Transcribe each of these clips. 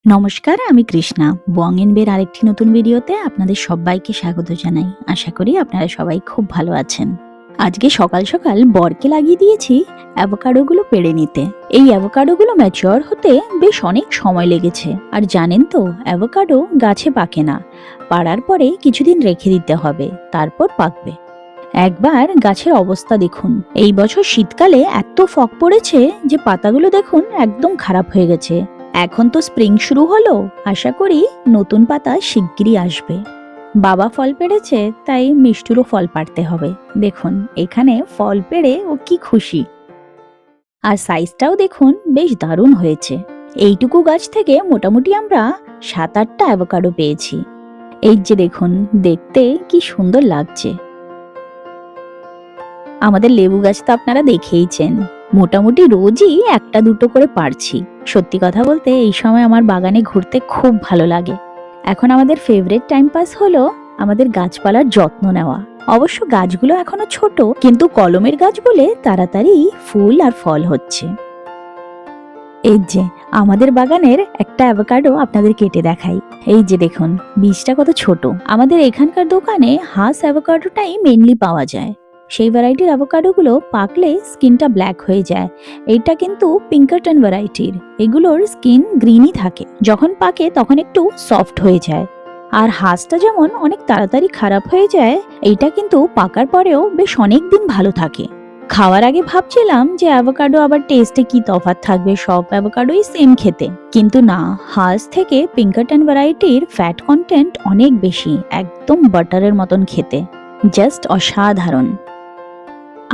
নমস্কার, আমি কৃষ্ণা। বং এন বের আরেকটি নতুন ভিডিওতে আপনাদের সবাইকে স্বাগত জানাই। আশা করি আপনারা সবাই খুব ভালো আছেন। আজকে সকাল সকাল বরকে লাগিয়ে দিয়েছি অ্যাভোকাডোগুলো পেড়ে নিতে। এই অ্যাভোকাডোগুলো ম্যাচিওর হতে বেশ অনেক সময় লেগেছে। আর জানেন তো, অ্যাভোকাডো গাছে পাকে না, পাড়ার পরে কিছুদিন রেখে দিতে হবে, তারপর পাকবে। একবার গাছের অবস্থা দেখুন। এই বছর শীতকালে এত ফক পড়েছে যে পাতাগুলো দেখুন একদম খারাপ হয়ে গেছে। এখন তো স্প্রিং শুরু হলো, আশা করি নতুন পাতা শিগগিরই আসবে। বাবা ফল পেড়েছে, তাই মিষ্টুরও ফল পাড়তে হবে। দেখুন এখানে ফল পেড়ে ও কি খুশি। আর সাইজটাও দেখুন বেশ দারুণ হয়েছে। এইটুকু গাছ থেকে মোটামুটি আমরা 7-8টা অ্যাভোকাডো পেয়েছি। এই যে দেখুন, দেখতে কি সুন্দর লাগছে। আমাদের লেবু গাছ তো আপনারা দেখেইছেন, মোটামুটি রোজই একটা দুটো করে পারছি। সত্যি কথা বলতে এই সময় আমার বাগানে ঘুরতে খুব ভালো লাগে। এখন আমাদের ফেভারিট টাইম পাস হলো আমাদের গাছপালার যত্ন নেওয়া। অবশ্য গাছগুলো এখনো ছোট, কিন্তু কলমের গাছ বলে তাড়াতাড়ি ফুল আর ফল হচ্ছে। এই যে আমাদের বাগানের একটা অ্যাভোকাডো আপনাদের কেটে দেখাই। এই যে দেখুন, বীজটা কত ছোট। আমাদের এখানকার দোকানে হাস অ্যাভোকাডোটাই মেনলি পাওয়া যায়। সেই ভ্যারাইটির অ্যাভোকাডোগুলো পাকলে স্কিনটা ব্ল্যাক হয়ে যায়। এইটা কিন্তু পিঙ্কারটন ভ্যারাইটির, এগুলোর স্কিন গ্রিনই থাকে, যখন পাকে তখন একটু সফট হয়ে যায়। আর হাঁসটা যেমন অনেক তাড়াতাড়ি খারাপ হয়ে যায়, এইটা কিন্তু পাকার পরেও বেশ অনেক দিন ভালো থাকে। খাওয়ার আগে ভাবছিলাম যে অ্যাভোকাডো আবার টেস্টে কি তফাৎ থাকবে, সব অ্যাভোকাডোই সেম খেতে, কিন্তু না, হাঁস থেকে পিঙ্কারটন ভ্যারাইটির ফ্যাট কন্টেন্ট অনেক বেশি, একদম বাটারের মতন খেতে, জাস্ট অসাধারণ।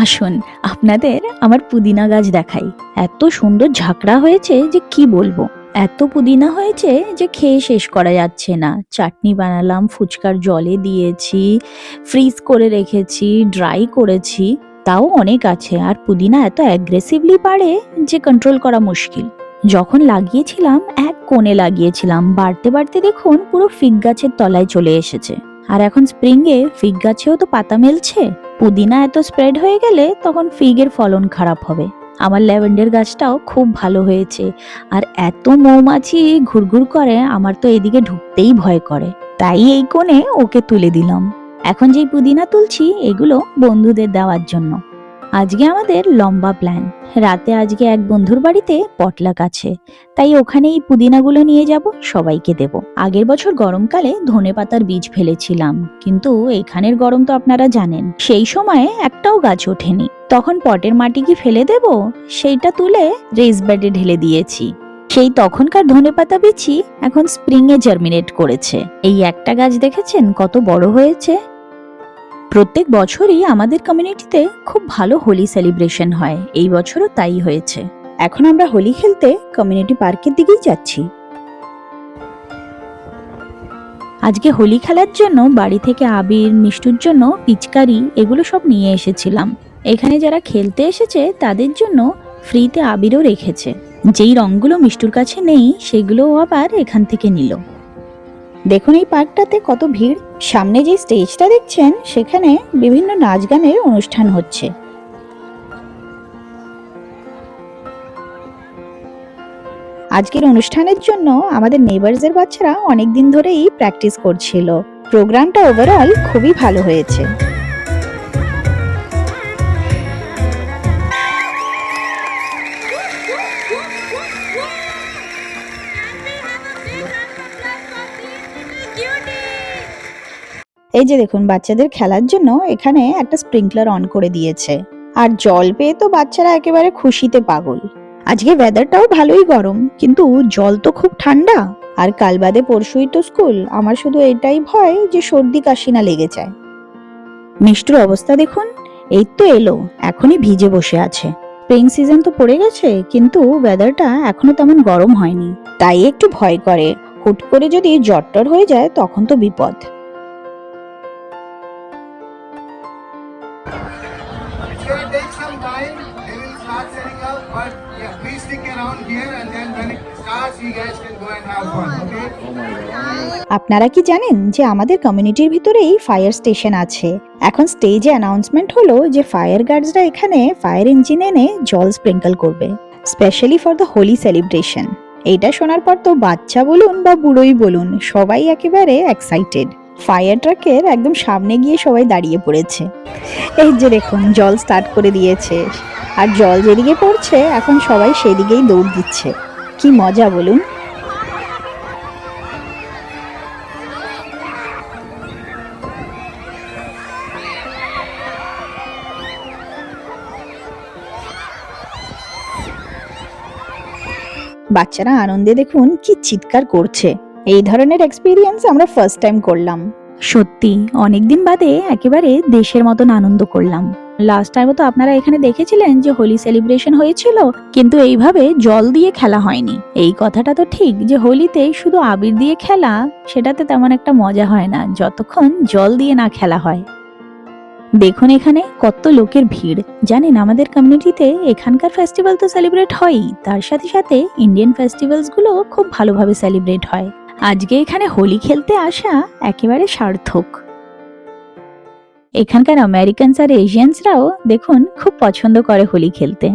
আসুন আপনাদের আমার পুদিনা গাছ দেখাই। এত সুন্দর ঝাঁকড়া হয়েছে যে কি বলবো। এত পুদিনা হয়েছে যে খেয়ে শেষ করা যাচ্ছে না। চাটনি বানালাম, ফুচকার জলে দিয়েছি, ফ্রিজ করে রেখেছি, ড্রাই করেছি, তাও অনেক আছে। আর পুদিনা এত অ্যাগ্রেসিভলি বাড়ে যে কন্ট্রোল করা মুশকিল। যখন লাগিয়েছিলাম এক কোণে লাগিয়েছিলাম, বাড়তে বাড়তে দেখুন পুরো ফিগ গাছের তলায় চলে এসেছে। আর এখন স্প্রিংয়ে ফিগ গাছেও তো পাতা মেলছে। পুদিনা এত স্প্রেড হয়ে গেলে তখন ফিগের ফলন খারাপ হবে। আমার ল্যাভেন্ডার গাছটাও খুব ভালো হয়েছে। আর এত মৌমাছি ঘুরঘুর করে, আমার তো এদিকে ঢুকতেই ভয় করে, তাই এই কোণে ওকে তুলে দিলাম। এখন যেই পুদিনা তুলছি এগুলো বন্ধুদের দেওয়ার জন্য। আজকে আমাদের লম্বা প্ল্যান। রাতে আজকে এক বন্ধুর বাড়িতে পটলাক আছে, তাই ওখানে এই পুদিনাগুলো নিয়ে যাব, সবাইকে দেব। আগের বছর গরমকালে ধনেপাতার বীজ ফেলেছিলাম, কিন্তু এখানের গরম তো আপনারা জানেন, সেই সময়ে একটাও গাছ ওঠেনি। তখন পটের মাটি কি ফেলে দেব, সেইটা তুলে রেস বেডে ঢেলে দিয়েছি। সেই তখনকার ধনেপাতা বিচি এখন স্প্রিং এ জার্মিনেট করেছে। এই একটা গাছ দেখেছেন কত বড় হয়েছে। প্রত্যেক বছরই আমাদের কমিউনিটিতে খুব ভালো হোলি সেলিব্রেশন হয়, এই বছরও তাই হয়েছে। এখন আমরা হোলি খেলতে কমিউনিটি পার্কের দিকেই যাচ্ছি। আজকে হোলি খেলার জন্য বাড়ি থেকে আবির, মিষ্টুর জন্য পিচকারি, এগুলো সব নিয়ে এসেছিলাম। এখানে যারা খেলতে এসেছে তাদের জন্য ফ্রিতে আবিরও রেখেছে। যেই রঙগুলো মিষ্টুর কাছে নেই সেগুলোও আবার এখান থেকে নিল। দেখুন এই পার্কটাতে কত ভিড়। সামনে যে স্টেজটা দেখছেন সেখানে বিভিন্ন নাচ গানের অনুষ্ঠান হচ্ছে। আজকের অনুষ্ঠানের জন্য আমাদের নেবারসের বাচ্চারা অনেকদিন ধরেই প্র্যাকটিস করছিল। প্রোগ্রামটা ওভারঅল খুবই ভালো হয়েছে। এই যে দেখুন, বাচ্চাদের খেলার জন্য এখানে একটা স্প্রিংকলার অন করে দিয়েছে। আর জল পেয়ে তো বাচ্চারা একেবারে খুশিতে পাগল। আজকে ওয়েদারটাও ভালোই গরম, কিন্তু জল তো খুব ঠান্ডা। আর কাল বাদে পরশুই তো স্কুল। আমার শুধু এটাই ভয় যে সর্দি কাশি না লেগে যায়। মিষ্টুর অবস্থা দেখুন, এই তো এলো, এখনই ভিজে বসে আছে। স্প্রিং সিজন তো পড়ে গেছে, কিন্তু ওয়েদারটা এখনো তেমন গরম হয়নি, তাই একটু ভয় করে। হুট করে যদি জ্বর হয়ে যায় তখন তো বিপদ। Will take some time. They will start setting up, but yeah, please stick around here, and then when it starts, you guys can go and have fun. Okay? আপনারা কি জানেন যে আমাদের কমিউনিটির ভিতরেই ফায়ার স্টেশন আছে। এখন স্টেজে অ্যানাউন্সমেন্ট হলো যে ফায়ার গার্ডসরা এখানে ফায়ার ইঞ্জিন এনে জল স্প্রিঙ্কল করবে, specially for the Holi celebration. এইটা শোনার পর তো বাচ্চা বলুন বা বুড়োই বলুন সবাই একেবারে এক্সাইটেড। ফায়ার ট্রাকের একদম সামনে গিয়ে সবাই দাঁড়িয়ে পড়েছে। এই যে দেখুন জল স্টার্ট করে দিয়েছে, আর জল যেদিকে পড়ছে এখন সবাই সেদিকেই দৌড় দিচ্ছে। কি মজা বলুন। বাচ্চারা আনন্দে দেখুন কি চিৎকার করছে। এই ধরনের এক্সপিরিয়েন্স আমরা ফার্স্ট টাইম করলাম। সত্যি অনেকদিন বাদে একেবারে দেশের মতন আনন্দ করলাম। লাস্ট টাইমও তো আপনারা এখানে দেখেছিলেন যে হোলি সেলিব্রেশন হয়েছিল, কিন্তু এইভাবে জল দিয়ে খেলা হয়নি। এই কথাটা তো ঠিক যে হোলিতে শুধু আবির দিয়ে খেলা, সেটাতে তেমন একটা মজা হয় না যতক্ষণ জল দিয়ে না খেলা হয়। দেখুন এখানে কত লোকের ভিড়। জানেন আমাদের কমিউনিটিতে এখানকার ফেস্টিভ্যাল তো সেলিব্রেট হয়ই, তার সাথে সাথে ইন্ডিয়ান ফেস্টিভ্যালস গুলো খুব ভালোভাবে সেলিব্রেট হয়। আজকে এখানে হোলি খেলতে আসা একেবারে সার্থক। এখানকার আমেরিকানস আর এশিয়ানসরাও দেখুন খুব পছন্দ করে হোলি খেলতে।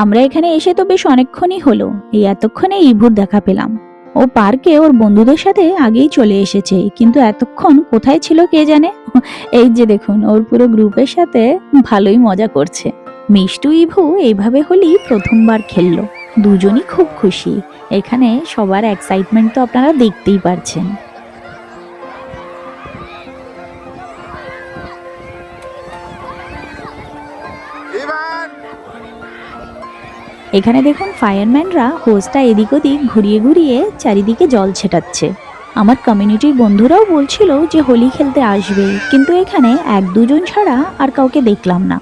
আমরা এখানে এসে তো বেশ অনেকক্ষণই হলো, এই এতক্ষণে ইভুর দেখা পেলাম। ও পার্কে ওর বন্ধুদের সাথে আগেই চলে এসেছে, কিন্তু এতক্ষণ কোথায় ছিল কে জানে। এই যে দেখুন ওর পুরো গ্রুপের সাথে ভালোই মজা করছে। মিষ্টু ইভু এইভাবে হোলি প্রথমবার খেললো, দুজনই খুব খুশি। এখানে সবার এক্সাইটমেন্ট তো আপনারা দেখতেই পারছেন। এখানে দেখুন ফায়ারম্যানরা হোসটা এদিক ওদিক ঘুরিয়ে ঘুরিয়ে চারিদিকে জল ছেটাচ্ছে। আমার কমিউনিটির বন্ধুরাও বলছিল যে হোলি খেলতে আসবে, কিন্তু এখানে এক দুজন ছাড়া আর কাউকে দেখলাম না।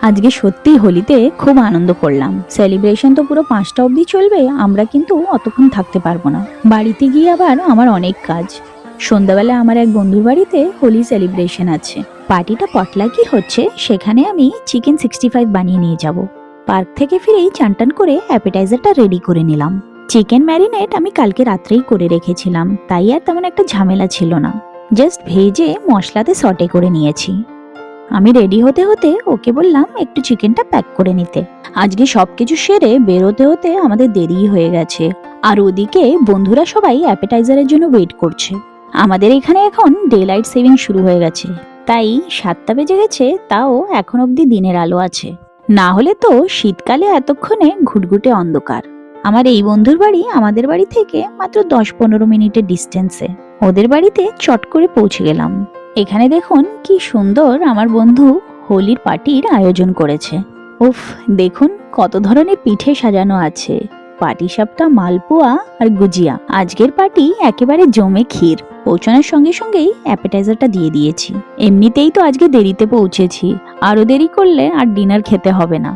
আজকে সত্যি হোলিতে খুব আনন্দ করলাম। সেলিব্রেশন তো পুরো 5টা অবধি চলবে, আমরা কিন্তু অতক্ষণ থাকতে পারবো না। বাড়িতে গিয়ে আবার আমার অনেক কাজ। সন্ধ্যাবেলা আমার এক বন্ধুর বাড়িতে হোলি সেলিব্রেশন আছে। পার্টিটা পটলাকি হচ্ছে, সেখানে আমি চিকেন 65 বানিয়ে নিয়ে যাব। পার্ক থেকে ফিরেই চানটান করে অ্যাপেটাইজারটা রেডি করে নিলাম। চিকেন ম্যারিনেট আমি কালকে রাত্রেই করে রেখেছিলাম, তাই আর তেমন একটা ঝামেলা ছিল না। জাস্ট ভেজে মশলাতে সটে করে নিয়েছি। আমি রেডি হতে হতে ওকে বললাম একটু চিকেনটা প্যাক করে নিতে। আজকে সবকিছু সেরে বেরোতে হতে আমাদের দেরি হয়ে গেছে, আর ওদিকে বন্ধুরা সবাই অ্যাপেটাইজারের জন্য ওয়েট করছে। আমাদের এখানে এখন ডে লাইট সেভিং শুরু হয়ে গেছে, তাই 7টা বেজে গেছে, তাও এখন অবধি দিনের আলো আছে। না হলে তো শীতকালে এতক্ষণে ঘুটঘুটে অন্ধকার। আমার এই বন্ধুর বাড়ি আমাদের বাড়ি থেকে মাত্র 10-15 মিনিটের ডিস্টেন্সে। ওদের বাড়িতে চট করে পৌঁছে গেলাম। এখানে দেখুন কি সুন্দর আমার বন্ধু হোলির পার্টির আয়োজন করেছে। উফ, দেখুন কত ধরনের পিঠে সাজানো আছে, পাটিসাপটা, মালপোয়া আর গুজিয়া। আজকের পার্টি একেবারে জমে ক্ষীর। পৌঁছানোর সঙ্গে সঙ্গেই অ্যাপেটাইজারটা দিয়ে দিয়েছি। এমনিতেই তো আজকে দেরিতে পৌঁছেছি, আরো দেরি করলে আর ডিনার খেতে হবে না।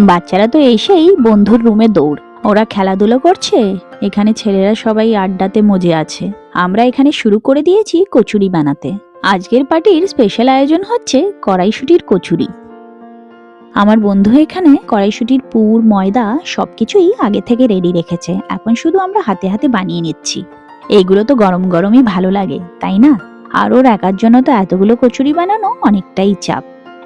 বাচ্চারা তো এসেই বন্ধুর রুমে দৌড়, ওরা খেলাধুলো করছে। এখানে ছেলেরা সবাই আড্ডাতে মজে আছে। আমরা এখানে শুরু করে দিয়েছি কচুরি বানাতে। আজকের পার্টির স্পেশাল আয়োজন হচ্ছে কড়াইশুঁটির কচুরি। আমার বন্ধু এখানে কড়াইশুঁটির পুর, ময়দা সবকিছুই আগে থেকে রেডি রেখেছে, এখন শুধু আমরা হাতে হাতে বানিয়ে নিচ্ছি। এগুলো তো গরম গরমই ভালো লাগে, তাই না? আর ওর একার জন্য তো এতগুলো কচুরি বানানো অনেকটাই চাপ।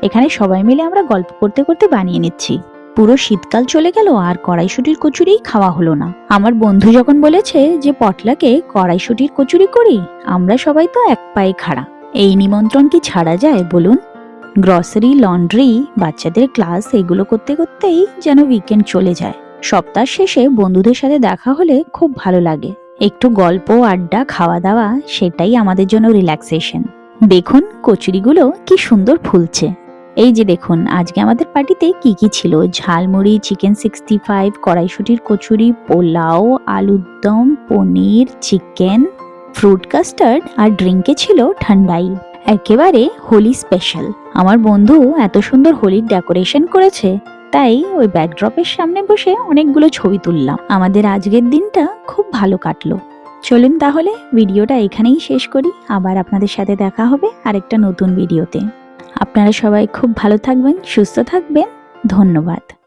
এখানে সবাই মিলে আমরা গল্প করতে করতে বানিয়ে নিচ্ছি। পুরো শীতকাল চলে গেল আর কড়াইশুঁটির কচুরি খাওয়া হলো না। আমার বন্ধু যখন বলেছে যে পটলাকে কড়াইশুঁটির কচুরি করি, আমরা সবাই তো এক পায়ে খাড়া। এই নিমন্ত্রণ কি ছাড়া যায় বলুন? গ্রসারি, লন্ড্রি, বাচ্চাদের ক্লাস, এগুলো করতে করতেই যেন উইকেন্ড চলে যায়। সপ্তাহ শেষে বন্ধুদের সাথে দেখা হলে খুব ভালো লাগে। একটু গল্প, আড্ডা, খাওয়া দাওয়া, সেটাই আমাদের জন্য রিল্যাক্সেশন। দেখুন কচুরিগুলো কি সুন্দর ফুলছে। এই যে দেখুন আজকে আমাদের পার্টিতে কি কি ছিল: ঝালমুড়ি, চিকেন 65, কড়াইশুঁটির কচুরি, পোলাও, আলুর দম, পনির, চিকেন, ফ্রুট কাস্টার্ড, আর ড্রিঙ্কে ছিল ঠান্ডাই। একেবারে হোলি স্পেশাল। আমার বন্ধু এত সুন্দর হোলির ডেকোরেশন করেছে, তাই ওই ব্যাকড্রপের সামনে বসে অনেকগুলো ছবি তুললাম। আমাদের আজকের দিনটা খুব ভালো কাটলো। চলুন তাহলে ভিডিওটা এখানেই শেষ করি। আবার আপনাদের সাথে দেখা হবে আরেকটা নতুন ভিডিওতে। আপনারা সবাই খুব ভালো থাকবেন, সুস্থ থাকবেন। ধন্যবাদ।